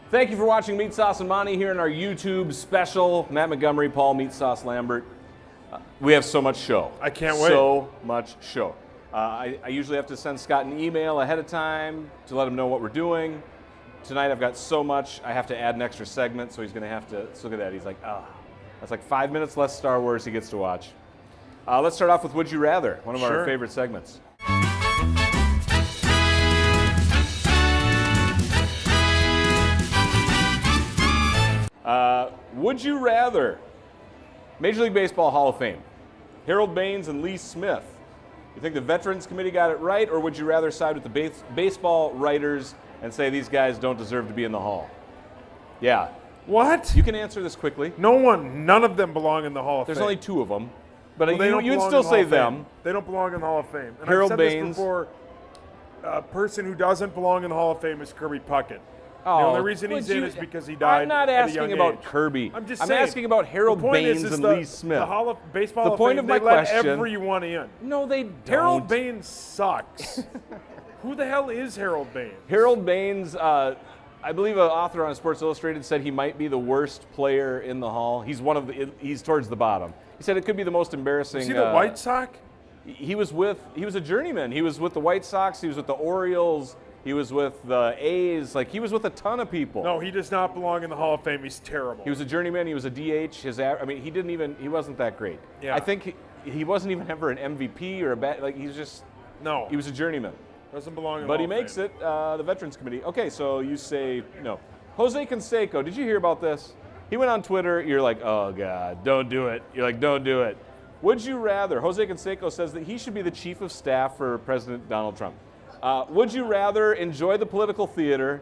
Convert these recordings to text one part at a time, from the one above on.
Thank you for watching Meatsauce and Monty here in our YouTube special. Matt Montgomery, Paul Meatsauce Lambert. We have so much show. I can't wait. So much show. I usually have to send Scott an email ahead of time to let him know what we're doing. Tonight I've got so much, I have to add an extra segment, so he's going to have to, look at that, he's like, that's like 5 minutes less Star Wars he gets to watch. Let's start off with Would You Rather, one of our favorite segments. Would you rather Major League Baseball Hall of Fame, Harold Baines and Lee Smith? You think the Veterans Committee got it right, or would you rather side with the baseball writers and say these guys don't deserve to be in the Hall? Yeah. What? You can answer this quickly. None of them belong in the Hall of There's Fame. only two of them, but Well, you'd still say them. They don't belong in the Hall of Fame. And Harold I've said Baines. this before, a person who doesn't belong in the Hall of Fame is Kirby Puckett. Oh, the only reason he's in is because he died. I'm not at a asking young about age. Kirby. I'm just I'm saying. asking about Harold Baines and Lee Smith. The Hall of Baseball The Hall point of of Fame, my they let question- everyone in. No, they don't. Harold Baines sucks. Who the hell is Harold Baines? Harold Baines, I believe an author on Sports Illustrated said he might be the worst player in the Hall. He's he's towards the bottom. He said it could be the most embarrassing. Is he the White Sox? He was a journeyman. He was with the White Sox. He was with the Orioles. He was with the A's. Like, he was with a ton of people. No, he does not belong in the Hall of Fame. He's terrible. He was a journeyman. He was a DH. He wasn't that great. Yeah. I think he wasn't even ever an MVP or he was a journeyman. Doesn't belong in the But Hall he of makes Fame. it, the Veterans Committee. Okay, so you say no. Jose Canseco, did you hear about this? He went on Twitter. You're like, oh, God, don't do it. You're like, don't do it. Would you rather? Jose Canseco says that he should be the chief of staff for President Donald Trump. Would you rather enjoy the political theater,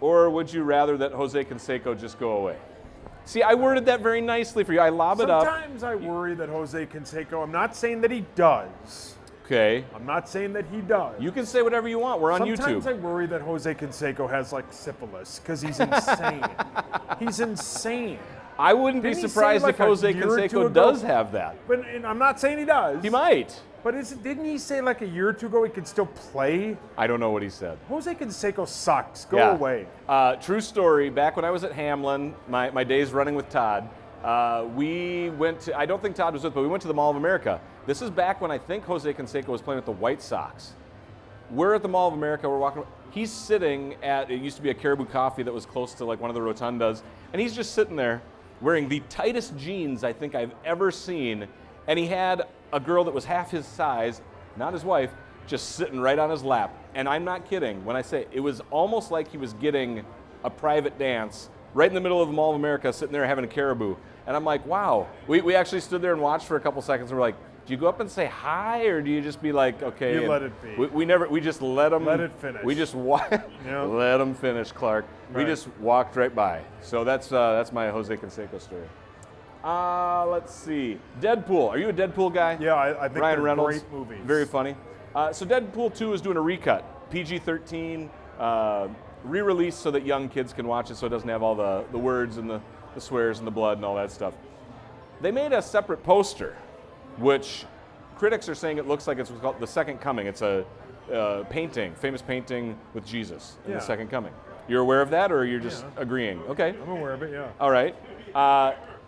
or would you rather that Jose Canseco just go away? See, I worded that very nicely for you. I lob it up. Sometimes I worry that Jose Canseco, I'm not saying that he does. Okay. I'm not saying that he does. You can say whatever you want. We're on Sometimes YouTube. I worry that Jose Canseco has like syphilis because he's insane. He's insane. I wouldn't be Didn't he surprised say, if like, a Jose year or two Canseco ago- does have that. But and I'm not saying he does. He might. But didn't he say like a year or two ago he could still play? I don't know what he said. Jose Canseco sucks. Go Yeah. away. True story. Back when I was at Hamlin, my days running with Todd, we went to, I don't think Todd was with, but we went to the Mall of America. This is back when I think Jose Canseco was playing with the White Sox. We're at the Mall of America, we're walking, he's sitting at, it used to be a Caribou Coffee that was close to like one of the rotundas, and he's just sitting there wearing the tightest jeans I think I've ever seen, and he had a girl that was half his size, not his wife, just sitting right on his lap. And I'm not kidding when I say it was almost like he was getting a private dance right in the middle of the Mall of America, sitting there having a caribou. And I'm like, wow. We actually stood there and watched for a couple seconds, and we're like, do you go up and say hi, or do you just be like, okay? You and let it be. We just let them. Let it finish. We just Yeah. let them finish, Clark. We Right. just walked right by. So that's my Jose Canseco story. Let's see. Deadpool. Are you a Deadpool guy? Yeah, I think Ryan they're Reynolds. great movies. Very funny. So Deadpool 2 is doing a recut. PG-13, re-release so that young kids can watch it so it doesn't have all the words and the swears and the blood and all that stuff. They made a separate poster, which critics are saying it looks like it's called The Second Coming. It's a famous painting with Jesus in Yeah. The Second Coming. You're aware of that, or you're just agreeing? Okay. I'm aware of it, yeah. All right.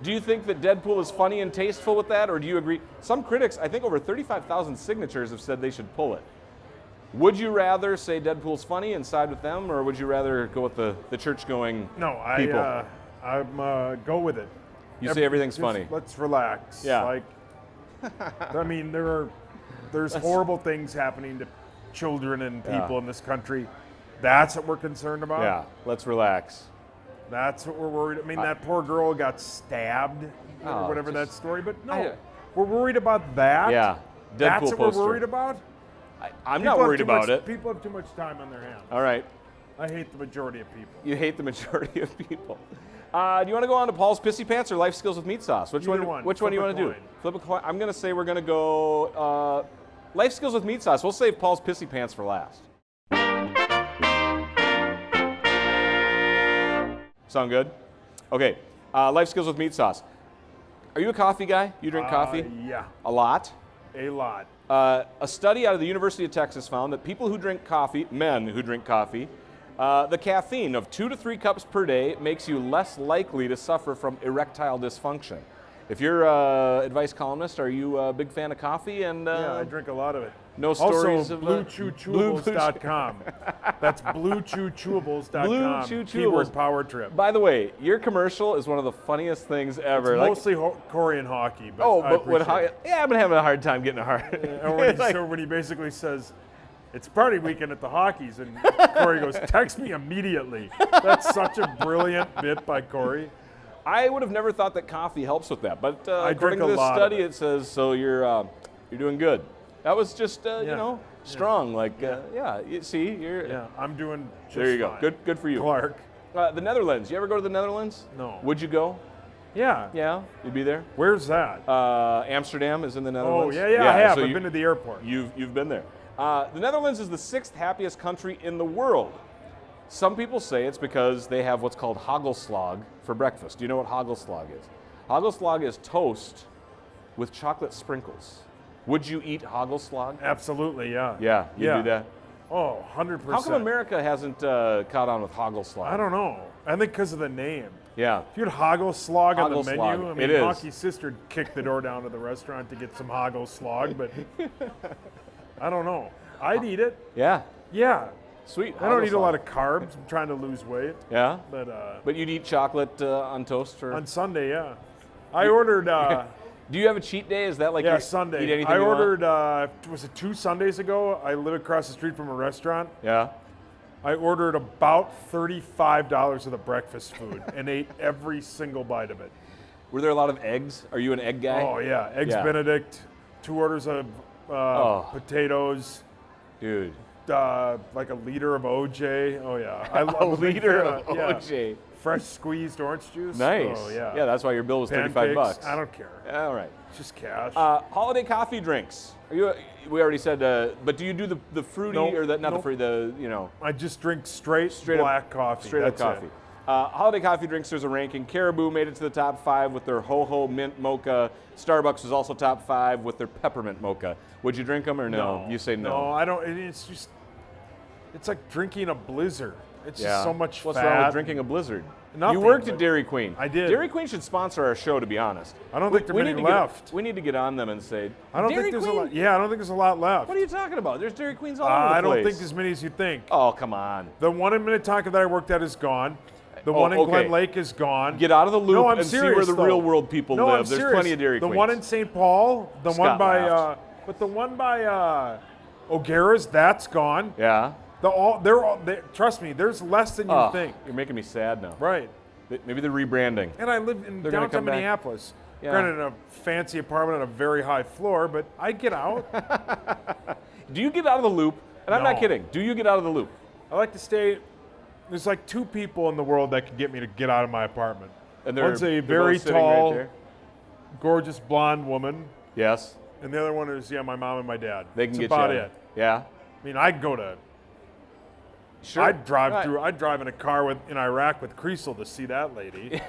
Do you think that Deadpool is funny and tasteful with that, or do you agree? Some critics, I think over 35,000 signatures have said they should pull it. Would you rather say Deadpool's funny and side with them, or would you rather go with the church-going No, people? I'm go with it. You say everything's Just funny. Let's relax. Yeah. Like, I mean, there's horrible things happening to children and people Yeah. in this country. That's what we're concerned about. Yeah, let's relax. That's what we're worried. I mean, that poor girl got stabbed, Oh, or whatever just- that story. But no, I- we're worried about that. Yeah, Deadpool That's what poster. we're worried about. I'm People not have worried too about much- it. People have too much time on their hands. All right. I hate the majority of people. You hate the majority of people. Do you want to go on to Paul's Pissy Pants or Life Skills with Meatsauce? Which Either one? one. Which one do you Flip want a to do? coin. Flip a coin. I'm going to say we're going to go Life Skills with Meatsauce. We'll save Paul's Pissy Pants for last. Sound good? Okay. Life Skills with Meatsauce. Are you a coffee guy? You drink coffee? Yeah, A lot? a lot. A study out of the University of Texas found that people who drink coffee, men who drink coffee, The caffeine of 2 to 3 cups per day makes you less likely to suffer from erectile dysfunction. If you're an advice columnist, are you a big fan of coffee? And Yeah, I drink a lot of it. no stories also, of BlueChewChewables.com. That's BlueChewChewables.com. BlueChewChewables. Keyword power trip. By the way, your commercial is one of the funniest things ever. It's Like- mostly Korean hockey, but oh, I but when appreciate it. I've been having a hard time getting a heart. And when he, Like- so when he basically says, it's party weekend at the Hockeys, and Corey goes, text me immediately. That's such a brilliant bit by Corey. I would have never thought that coffee helps with that, but I according drink to a this lot of study, it. it says so. You're doing good. That was just you know, strong. Like you see, you're Yeah, I'm doing just there. You go. fine. Good for you. Clark. The Netherlands. You ever go to the Netherlands? No. Would you go? Yeah. Yeah, you'd be there. Where's that? Amsterdam is in the Oh, Netherlands. yeah, I have. so I've been to the airport. You've been there. The Netherlands is the 6th happiest country in the world. Some people say it's because they have what's called hagelslag for breakfast. Do you know what hagelslag is? Hagelslag is toast with chocolate sprinkles. Would you eat hagelslag? Absolutely, yeah. Yeah, you do that. Oh, 100%. How come America hasn't caught on with hagelslag? I don't know. I think because of the name. Yeah. If you had Hagelslag on the Hagelslag, menu, I mean, it is. Hockey's sister kicked the door down to the restaurant to get some Hagelslag, but I don't know. I'd eat it. Yeah. Yeah. Sweet. I don't eat a lot hagelslag. of carbs. I'm trying to lose weight. Yeah. But But you'd eat chocolate on toast or? on Sunday, yeah. I ordered, Do you have a cheat day? Is that like yeah, you Sunday. Eat anything I you want? ordered, was it 2 Sundays ago? I live across the street from a restaurant. Yeah. I ordered about $35 of the breakfast food and ate every single bite of it. Were there a lot of eggs? Are you an egg guy? Oh, yeah. Eggs Yeah. Benedict, 2 orders of potatoes, Dude. like a liter of OJ. Oh, yeah. I A love a big liter fan of yeah. OJ. Fresh squeezed orange juice. Nice. Oh, yeah. Yeah, that's why your bill was Pancakes. $35. I don't care. All right. It's just cash. Holiday coffee drinks. Are you? We already said, but do you do the fruity Nope. or the not the Nope. fruity? The you know I just drink straight straight black up, coffee. Straight That's up it. coffee. Holiday coffee drinks. There's a ranking. Caribou made it to the top 5 with their Ho Ho Mint Mocha. Starbucks was also top 5 with their Peppermint Mocha. Would you drink them or no? You say no. No, I don't. It's like drinking a blizzard. It's Yeah. just so much What's fat. wrong with drinking a Blizzard? Nothing, You worked at but Dairy Queen. I did. Dairy Queen should sponsor our show, to be honest. I don't think there are many need to left. we need to get on them and say, I don't Dairy think there's Queen? a lot. Yeah, I don't think there's a lot left. What are you talking about? There's Dairy Queens all over the I don't place. think as many as you think. Oh, come on. The one in Minnetonka that I worked at is gone. The Oh, one in okay. Glen Lake is gone. Get out of the loop no, I'm and serious, see where the though. real world people no, live. I'm There's serious. plenty of Dairy The Queens. one in St. Paul, the Scott one by, laughed. but the one by O'Gara's, that's gone. Yeah. Trust me, there's less than you think. You're making me sad now. Right. Maybe they're rebranding. And I live in They're gonna downtown come back. Minneapolis. Yeah. Granted, in a fancy apartment on a very high floor, but I get out. Do you get out of the loop? And I'm not No. kidding. Do you get out of the loop? I like to stay. There's like 2 people in the world that can get me to get out of my apartment. And One's a they're very both sitting right tall, there? gorgeous blonde woman, Yes. and the other one is my mom and my dad. They can That's get about you. it. Yeah. I mean, I'd go to. Sure. I'd drive Right. through. I'd drive in a car in Iraq with Creasel to see that lady.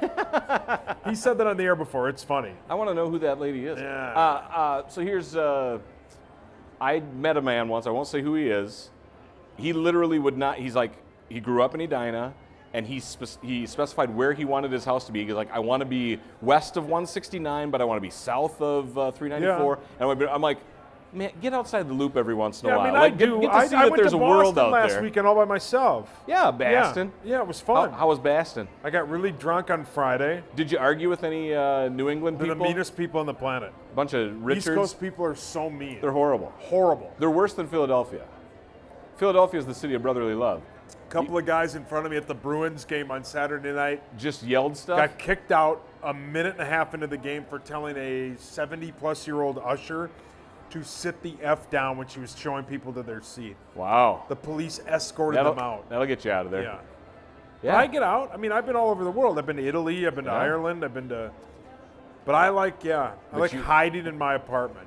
He said that on the air before. It's funny. I want to know who that lady is. Yeah. So here's, I met a man once. I won't say who he is. He literally would not. He's like, he grew up in Edina, and he specified where he wanted his house to be. He's like, I want to be west of 169, but I want to be south of 394. And I'm like, man, get outside the loop every once in a Yeah, while. I mean, like, I do. Get to see that went there's to a world Boston out last there. weekend all by myself. Yeah, Baston. Yeah, it was fun. How was Baston? I got really drunk on Friday. Did you argue with any New England They're people? the meanest people on the planet. Bunch of Richards. East Coast people are so mean. They're horrible. horrible. They're worse than Philadelphia. Philadelphia is the city of brotherly love. A couple of guys in front of me at the Bruins game on Saturday night Just yelled stuff. got kicked out a minute and a half into the game for telling a 70-plus-year-old usher to sit the F down when she was showing people to their seat. Wow. The police escorted them out. That'll get you out of there. Yeah. Yeah. But I get out. I mean, I've been all over the world. I've been to Italy. I've been to Yeah. Ireland. I've been to. But I like, I like you- hiding in my apartment.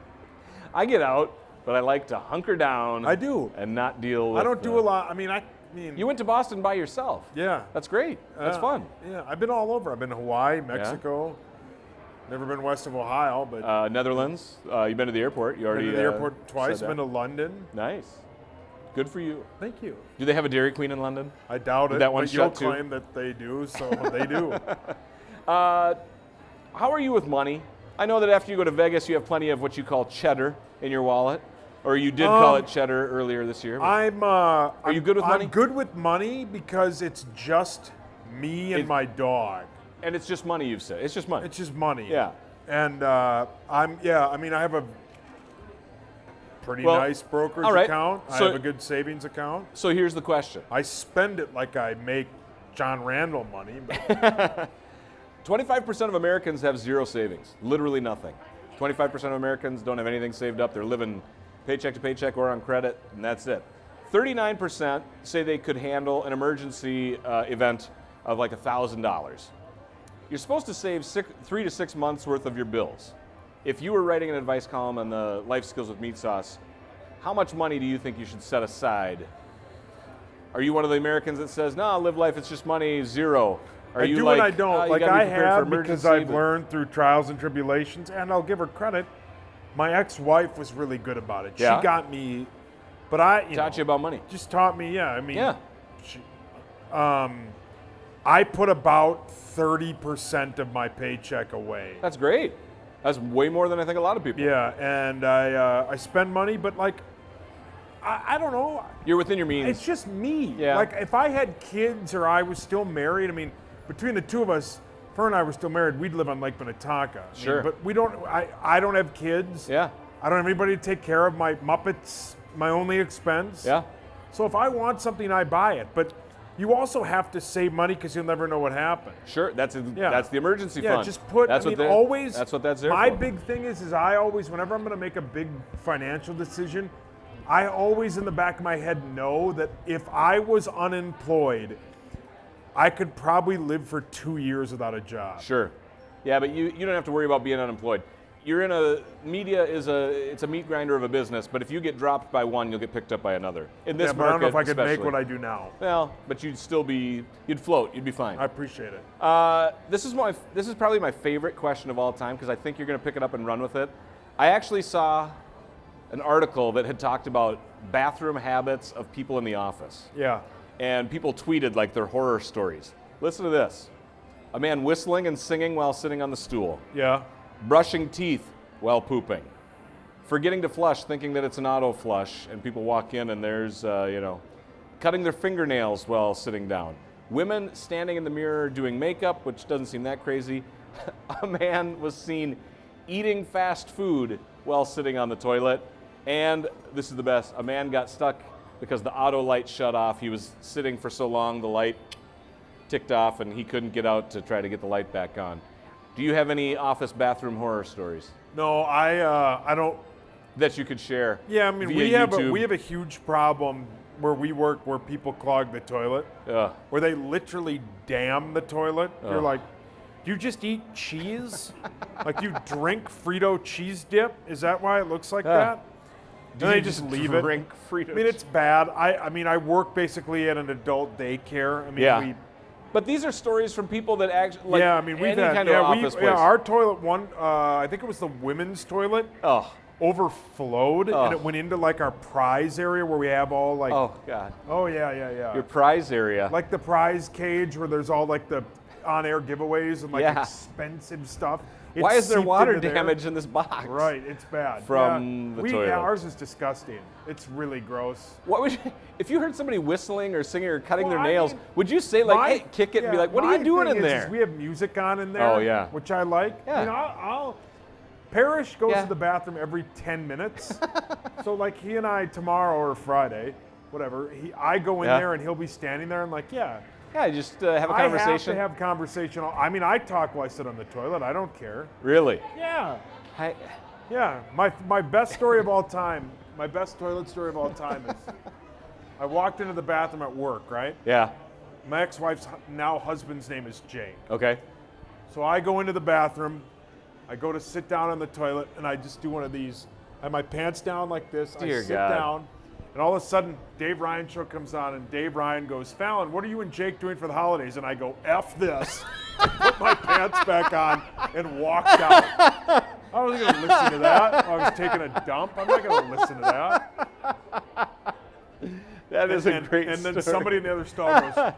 I get out, but I like to hunker down. I do. And not deal with I don't do a lot. I mean, You went to Boston by yourself. Yeah. That's great. That's fun. Yeah, I've been all over. I've been to Hawaii, Mexico. Never been west of Ohio, but Netherlands. You've been to the airport. You already been to the airport twice. said Been to that. London. Nice. Good for you. Thank you. Do they have a Dairy Queen in London? I doubt it. That one but you'll shut too? claim that they do, so they do. How are you with money? I know that after you go to Vegas, you have plenty of what you call cheddar in your wallet, or you did call it cheddar earlier this year. Are you good with money? I'm good with money because it's just me and my dog. And it's just money, you've said. It's just money. It's just money. Yeah. And I have a pretty nice brokerage account. So- I have a good savings account. So here's the question. I spend it like I make John Randall money. But 25% of Americans have zero savings, literally nothing. 25% of Americans don't have anything saved up. They're living paycheck to paycheck or on credit, and that's it. 39% say they could handle an emergency event of like $1,000. You're supposed to save 3 to 6 months worth of your bills. If you were writing an advice column on the Life Skills with Meatsauce, how much money do you think you should set aside? Are you one of the Americans that says, no, live life, it's just money, zero? Are I you do like, and I don't. you Like gotta be I prepared for have because emergency, I've but- learned through trials and tribulations, and I'll give her credit. My ex-wife was really good about it. Yeah? She got me, but I Taught you about money. just taught me. Yeah, I mean, Yeah. I put about 30% of my paycheck away. That's great. That's way more than I think a lot of people. Yeah, and I spend money, but like, I don't know. You're within your means. It's just me. Yeah. Like if I had kids or I was still married, I mean, between the two of us, Fern and I were still married, we'd live on Lake Minnetonka. I mean, Sure. but we don't, I don't have kids. Yeah. I don't have anybody to take care of. My Muppets, my only expense. Yeah. So if I want something, I buy it. But you also have to save money because you'll never know what happens. Sure. That's the emergency Yeah, fund. just put, That's I what mean, they're- always. That's what that's there My for. big thing is I always, whenever I'm going to make a big financial decision, I always in the back of my head know that if I was unemployed, I could probably live for 2 years without a job. Sure. Yeah, but you don't have to worry about being unemployed. You're in it's a meat grinder of a business, but if you get dropped by one, you'll get picked up by another. In this Yeah, but I don't know if I market, could make especially. what I do now. Well, but you'd float, you'd be fine. I appreciate it. This is probably my favorite question of all time because I think you're going to pick it up and run with it. I actually saw an article that had talked about bathroom habits of people in the office. Yeah. And people tweeted like their horror stories. Listen to this. A man whistling and singing while sitting on the stool. Yeah. Brushing teeth while pooping. Forgetting to flush, thinking that it's an auto flush, and people walk in and there's, cutting their fingernails while sitting down. Women standing in the mirror doing makeup, which doesn't seem that crazy. A man was seen eating fast food while sitting on the toilet. And this is the best, a man got stuck because the auto light shut off. He was sitting for so long, the light ticked off, and he couldn't get out to try to get the light back on. Do you have any office bathroom horror stories No, I don't. that you could share? Yeah, I mean, via we YouTube? have a huge problem where we work where people clog the toilet, Ugh. where they literally dam the toilet. You're Ugh. like, do you just eat cheese? Like you drink Frito cheese dip? Is that why it looks like that? Do And you they just leave it. drink Frito? I mean, it's bad. I mean, I work basically at an adult daycare. I mean, Yeah. But these are stories from people that actually like yeah, I mean, we've any had kind of office place. our toilet one. I think it was the women's toilet. Oh, Overflowed Oh. and it went into like our prize area where we have all like. oh God. Oh yeah. Your prize area. Like the prize cage where there's all like the on-air giveaways and like Yeah. expensive stuff. It's Why is there seeped water into there. damage in this box? Right, it's bad. From the toilet. Yeah, ours is disgusting. It's really gross. What would if you heard somebody whistling or singing or cutting Well, their I nails? mean, would you say like, "Hey, kick it," and be like, "What are you doing in there?" We have music on in there. Oh, yeah. Which I like. Yeah. You know, I'll Parrish goes Yeah. to the bathroom every 10 minutes. So like he and I tomorrow or Friday, whatever. I go in Yeah. there and he'll be standing there and like, yeah. Yeah, just have a I conversation. have to have conversation. I mean, I talk while I sit on the toilet. I don't care. Really? Yeah. I, Yeah. My best story of all time, my best toilet story of all time is I walked into the bathroom at work, right? yeah. My ex-wife's now husband's name is Jake. Okay. So I go into the bathroom, I go to sit down on the toilet, and I just do one of these. I have my pants down like this. Dear I sit God. down, and all of a sudden, Dave Ryan show comes on, and Dave Ryan goes, "Fallon, what are you and Jake doing for the holidays?" And I go, "F this." I put my pants back on and walked out. I wasn't going to listen to that. I was taking a dump. I'm not going to listen to that. That is a great And then story. somebody in the other stall goes,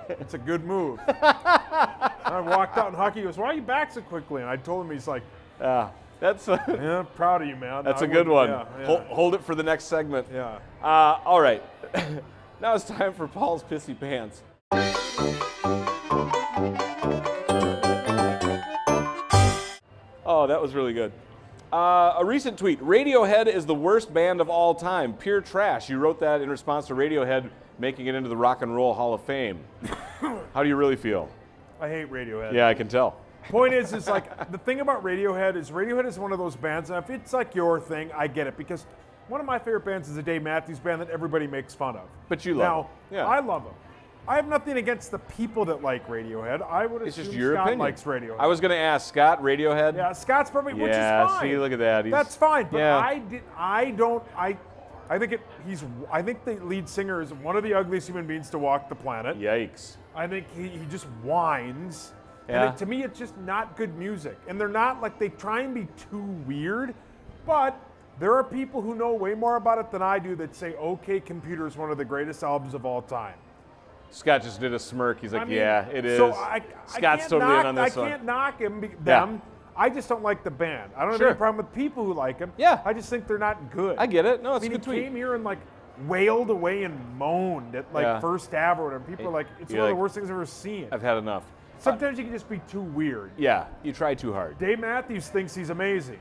it's a good move. And I walked out and Hucky goes, why are you back so quickly? And I told him, he's like, That's a, yeah, proud of you, man. that's I a good one. wouldn't- Yeah, Hold it for the next segment. yeah. All right. Now it's time for Paul's Pissy Pants. Oh, that was really good. A recent tweet, Radiohead is the worst band of all time. Pure trash. You wrote that in response to Radiohead making it into the Rock and Roll Hall of Fame. How do you really feel? I hate Radiohead. Yeah, I can tell. Point is like, the thing about Radiohead is one of those bands, and if it's like your thing, I get it, because one of my favorite bands is a Dave Matthews Band that everybody makes fun of. But you love Now, them. Yeah. I love them. I have nothing against the people that like Radiohead. I would It's assume just your Scott opinion. likes Radiohead. I was going to ask Scott, Radiohead. Yeah, Scott's probably, which is Yeah, fine. see, look at that. That's fine, but Yeah. I think the lead singer is one of the ugliest human beings to walk the planet. Yikes. I think he just whines. Yeah. And to me, it's just not good music. And they're not, like, they try and be too weird, but there are people who know way more about it than I do that say OK Computer is one of the greatest albums of all time. Scott just did a smirk. He's like, I mean, yeah, it is. So Scott's totally in on this I one. can't knock them. Yeah. I just don't like the band. I don't have Sure. any problem with people who like them. Yeah. I just think they're not good. I get it. No, it's I mean, a good he tweet. came here and like wailed away and moaned at like Yeah. First Ave or whatever. People are like, it's You're one of like, the worst things I've ever seen. I've had enough. Sometimes you can just be too weird. Yeah, you try too hard. Dave Matthews thinks he's amazing.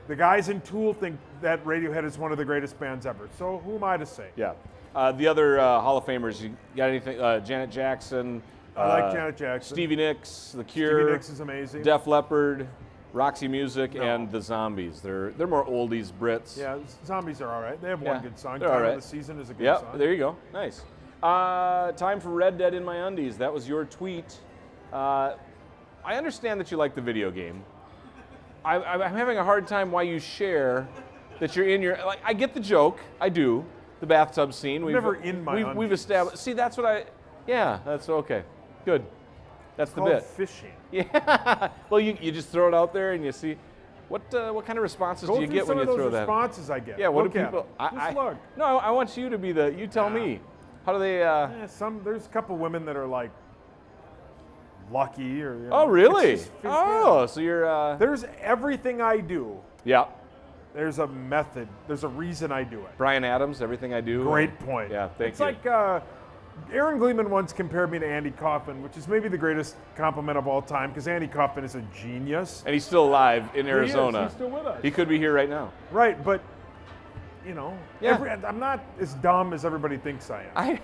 The guys in Tool think that Radiohead is one of the greatest bands ever. So who am I to say? Yeah. The other Hall of Famers, you got anything? Janet Jackson. I like Janet Jackson. Stevie Nicks, The Cure. Stevie Nicks is amazing. Def Leppard, Roxy Music, No. and the Zombies. They're more oldies Brits. Yeah, Zombies are all right. They have Yeah, one good song. they're Time all right. of the Season is a good Yep, song. there you go. Nice. Time for Red Dead in My Undies. That was your tweet. I understand that you like the video game. I'm having a hard time why you share that you're in your, like, I get the joke. I do. The bathtub scene. never in my We've undies. established. See, that's what yeah, that's okay. Good. That's the Called bit. fishing. Yeah. Well, you just throw it out there and you see what kind of responses Go do you through get some when of you those throw that? responses I get. Yeah. What Look do at people? them. Just look. No, I want you to be the. You tell me. How do they? Yeah, there's a couple women that are like lucky or. You know, Oh, really? it's just- Oh, so you're. There's everything I do. Yeah. There's a method. There's a reason I do it. Brian Adams, everything I do. Great point. Yeah, thank it's you. like Aaron Gleeman once compared me to Andy Kaufman, which is maybe the greatest compliment of all time because Andy Kaufman is a genius. And he's still alive in He is. Arizona. He's still with us. He could be here right now. Right, but you know, Yeah. I'm not as dumb as everybody thinks I am.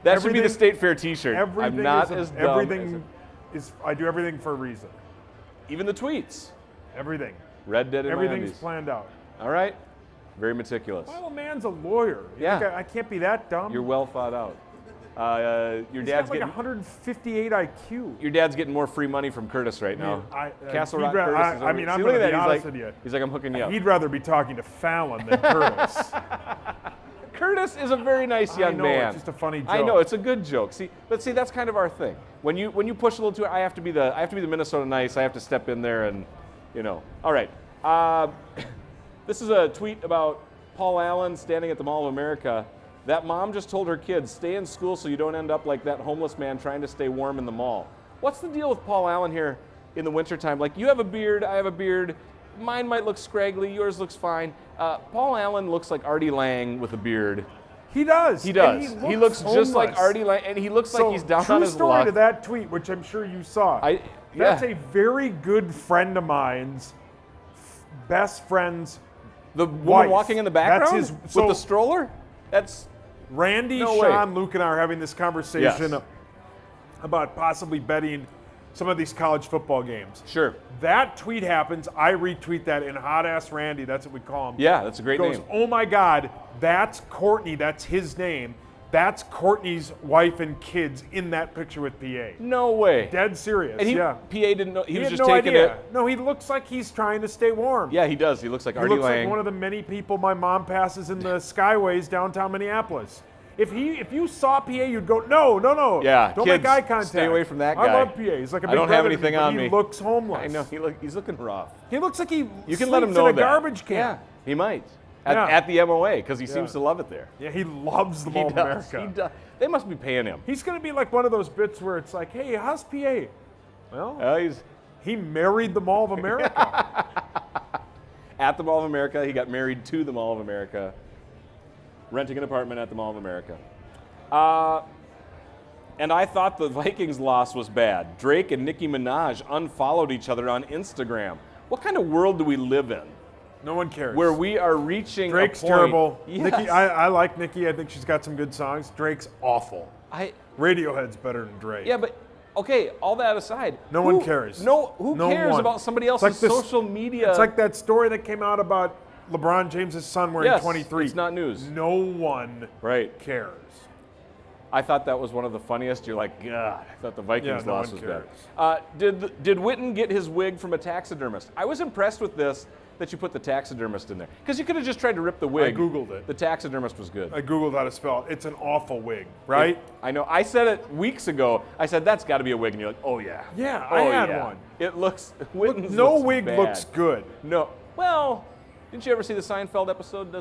That should be the Everything- State Fair T-shirt. Everything I'm not is as dumb. everything is. I do everything for a reason. Even the tweets. Everything. Red Dead in my Everything's undies. planned out. All right. Very meticulous. My old man's a lawyer. You Yeah. think I can't be that dumb. You're well thought out. Your He's dad's got like getting 158 IQ. your dad's getting more free money from Curtis right now. Castle he'd Rock ra- Curtis. I- is I over- mean, See, I'm look at gonna that. be He's honest like, with you. he's like, I'm hooking you up. He'd rather be talking to Fallon than Curtis. Curtis is a very nice young I know, man. it's just a funny joke. I know it's a good joke. See, but see, that's kind of our thing. When you push a little too, I have to be the Minnesota nice. I have to step in there and, you know. All right. This is a tweet about Paul Allen standing at the Mall of America. That mom just told her kids, stay in school so you don't end up like that homeless man trying to stay warm in the mall. What's the deal with Paul Allen here in the wintertime? Like, you have a beard, I have a beard. Mine might look scraggly, yours looks fine. Paul Allen looks like Artie Lang with a beard. He does. He And does. He looks just like homeless. Artie Lang, and he looks like he's down true on his story luck. to that tweet, which I'm sure you saw. That's a very good friend of mine's best friend's The woman wife. walking in the That's background his- with so- the stroller? That's Randy, No way. Sean, Luke, and I are having this conversation Yes. about possibly betting some of these college football games. sure. That tweet happens. I retweet that in hot ass Randy. That's what we call him. Yeah, that's a great Goes, name. oh my God, that's Courtney. That's his name. That's Courtney's wife and kids in that picture with PA. No way. Dead serious. And yeah. PA didn't know. He was had just no taking idea. it. No, he looks like he's trying to stay warm. Yeah, he does. He looks like He Artie looks Lang. like one of the many people my mom passes in the skyways downtown Minneapolis. If you saw PA, you'd go, no. Yeah, Don't kids, make eye contact. stay away from that I guy. love PA. He's like a big I don't have brother to me, anything but on he me. looks homeless. I know he's looking rough. He looks like he You can let him sleeps know in a that. garbage can. Yeah, he might. at the MOA because he seems to love it there. Yeah, he loves the He Mall of does. America. He does. They must be paying him. He's going to be like one of those bits where it's like, hey, how's PA? Well, he married the Mall of America. At the Mall of America. He got married to the Mall of America. Renting an apartment at the Mall of America. And I thought the Vikings loss was bad. Drake and Nicki Minaj unfollowed each other on Instagram. What kind of world do we live in? No one cares. Where we are reaching Drake's a point. terrible. Yes. Nicki, I like Nicki. I think she's got some good songs. Drake's awful. Radiohead's better than Drake. Yeah, but okay, all that aside. No one cares. Who cares about somebody else's social media? It's like that story that came out about LeBron James' son wearing 23. It's not news. No one cares. I thought that was one of the funniest. You're like, God, I thought the Vikings loss was cares. bad. Did Witten get his wig from a taxidermist? I was impressed with this, that you put the taxidermist in there. Because you could have just tried to rip the wig. I Googled it. The taxidermist was good. I Googled how to spell it. It's an awful wig, right? I know. I said it weeks ago. I said, that's got to be a wig. And you're like, oh, yeah. Yeah, I had one. It looks, Witten's no looks wig bad. looks good. No. Well, didn't you ever see the Seinfeld episode?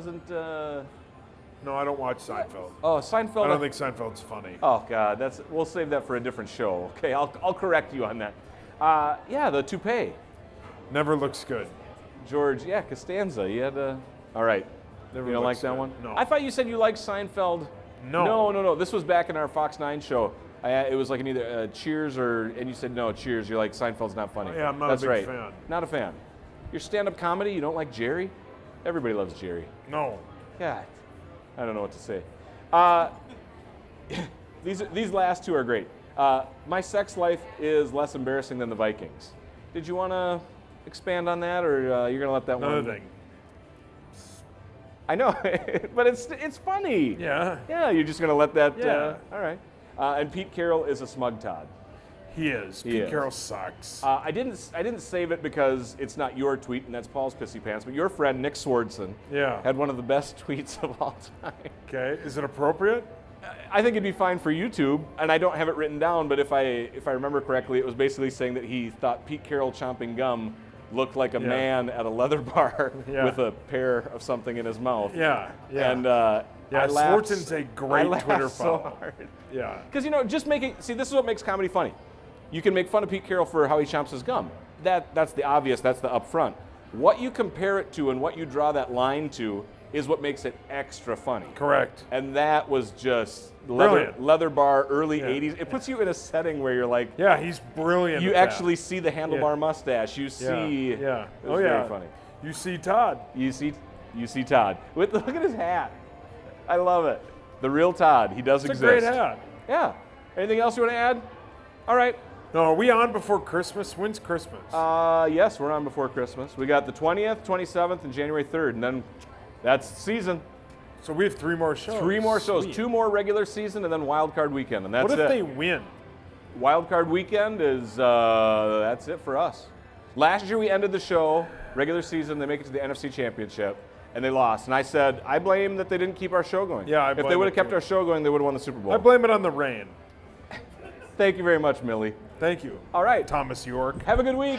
No, I don't watch Seinfeld. Oh, Seinfeld. I don't think Seinfeld's funny. Oh God, we'll save that for a different show. Okay, I'll correct you on that. Yeah, the toupee. Never looks good. George, Costanza. You had all right. Never You don't like looks that good. one? No. I thought you said you liked Seinfeld. No. This was back in our Fox 9 show. It was like in either Cheers and you said no, Cheers. You're like, Seinfeld's not funny. Yeah, I'm not That's a big right. fan. Not a fan. Your stand-up comedy, you don't like Jerry? Everybody loves Jerry. No. God, I don't know what to say. These last two are great. My sex life is less embarrassing than the Vikings. Did you want to expand on that, or you're going to let that one? Another thing. I know, but it's funny. Yeah. Yeah, you're just going to let that. Yeah. All right. And Pete Carroll is a smug Todd. He is. Pete Carroll sucks. I didn't save it because it's not your tweet, and that's Paul's pissy pants. But your friend Nick Swardson had one of the best tweets of all time. Okay, is it appropriate? I think it'd be fine for YouTube, and I don't have it written down. But if I remember correctly, it was basically saying that he thought Pete Carroll chomping gum looked like a man at a leather bar with a pear of something in his mouth. Yeah. And I laughed. Swardson's a great Twitter follow. So hard. Yeah. Because just this is what makes comedy funny. You can make fun of Pete Carroll for how he chomps his gum. That's the obvious, that's the upfront. What you compare it to and what you draw that line to is what makes it extra funny. Correct. And that was just Brilliant. leather bar, early 80s. It puts you in a setting where you're like, yeah, he's brilliant. You at actually that. see the handlebar mustache. You see, It was very funny. You see Todd. You see Todd. Look at his hat. I love it. The real Todd. He does exist. It's a great hat. Yeah. Anything else you want to add? All right. No, are we on before Christmas? When's Christmas? Yes, we're on before Christmas. We got the 20th, 27th, and January 3rd, and then that's the season. So we have 3 more shows. 3 more shows. Sweet. 2 more regular season, and then wild card weekend, and that's it. What if they win? Wild card weekend is that's it for us. Last year we ended the show, regular season, they make it to the NFC Championship, and they lost. And I said, I blame that they didn't keep our show going. Yeah, if they would have kept our show going, they would have won the Super Bowl. I blame it on the rain. Thank you very much, Millie. Thank you. All right. Thomas York. Have a good week.